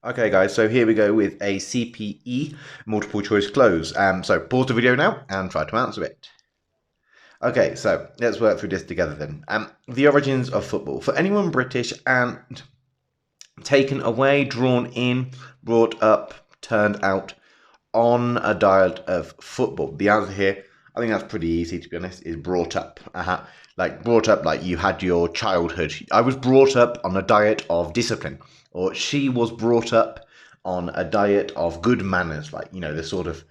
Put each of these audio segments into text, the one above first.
Okay guys, so here we go with a CPE multiple choice cloze. So pause the video now and try to answer it. Okay, so let's work through this together then. The origins of football. For anyone British and taken away, drawn in, brought up, turned out on a diet of football. The answer here, I think that's pretty easy to be honest, is brought up. Like brought up like you had your childhood. I was brought up on a diet of discipline. Or she was brought up on a diet of good manners, like, you know, the sort of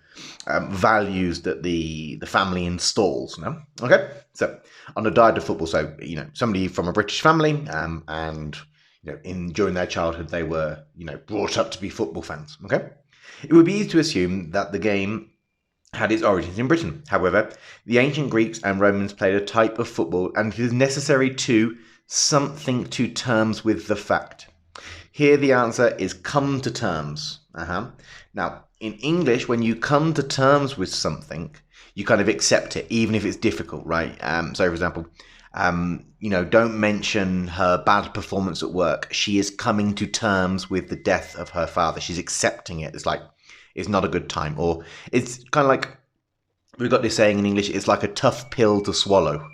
values that the family installs, no? Okay, so on a diet of football, so, you know, somebody from a British family, and, you know, during their childhood, they were, you know, brought up to be football fans, okay? It would be easy to assume that the game had its origins in Britain. However, the ancient Greeks and Romans played a type of football, and it is necessary to something to terms with the fact. Here the answer is come to terms. Now, in English, when you come to terms with something, you kind of accept it, even if it's difficult, right? So, for example, you know, don't mention her bad performance at work. She is coming to terms with the death of her father. She's accepting it. It's like, it's not a good time. Or it's kind of like, we've got this saying in English, it's like a tough pill to swallow.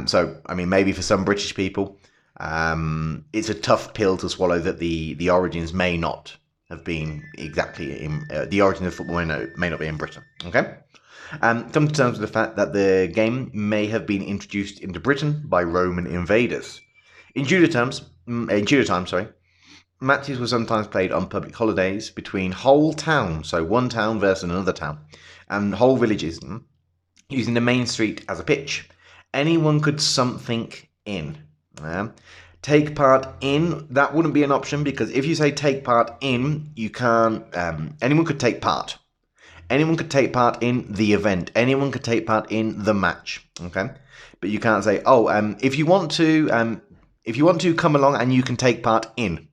So, I mean, maybe for some British people, it's a tough pill to swallow that the origins may not have been exactly in the origin of football may not be in Britain. Okay, come to terms with the fact that the game may have been introduced into Britain by Roman invaders. In Tudor time, sorry, matches were sometimes played on public holidays between whole towns, so one town versus another town, and whole villages, using the main street as a pitch. Anyone could something in. Take part in, that wouldn't be an option, because if you say take part in, you can't, anyone could take part. Anyone could take part in the event. Anyone could take part in the match, okay? But you can't say, oh, if you want to come along and you can take part in.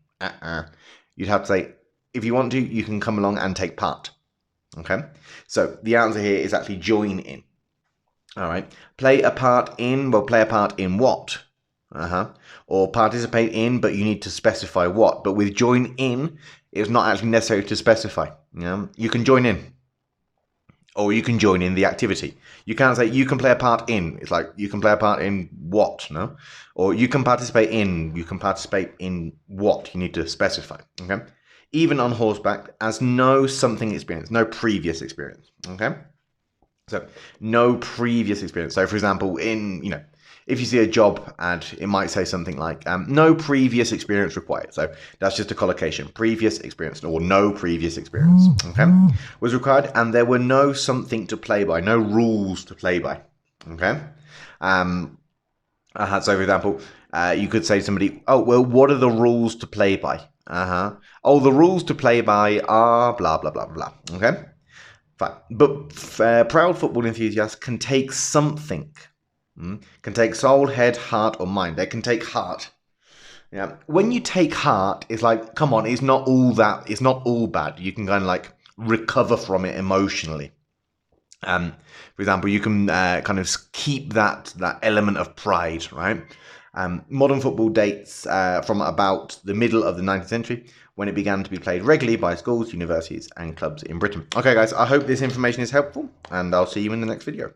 You'd have to say, if you want to, you can come along and take part, okay? So the answer here is actually join in. All right, play a part in, well, play a part in what? Or participate in, but you need to specify what. But with join in, it's not actually necessary to specify. You know, you can join in, or you can join in the activity. You can't say you can play a part in. It's like you can play a part in what, no? Or you can participate in. You can participate in what? You need to specify. Okay. Even on horseback, as no something experience, no previous experience. Okay. So no previous experience. So for example, in, you know, if you see a job ad, it might say something like, no previous experience required. So that's just a collocation. Previous experience or no previous experience, okay, was required. And there were no something to play by, no rules to play by, okay. So for example, you could say to somebody, oh, well, what are the rules to play by? Oh, the rules to play by are blah, blah, blah, blah, okay. Fine. But proud football enthusiasts can take something. Can take soul, head, heart, or mind. They can take heart. Yeah. When you take heart, it's like, come on, it's not all that. It's not all bad. You can kind of like recover from it emotionally. For example, you can kind of keep that element of pride, right? Modern football dates from about the middle of the 19th century, when it began to be played regularly by schools, universities, and clubs in Britain. Okay, guys, I hope this information is helpful, and I'll see you in the next video.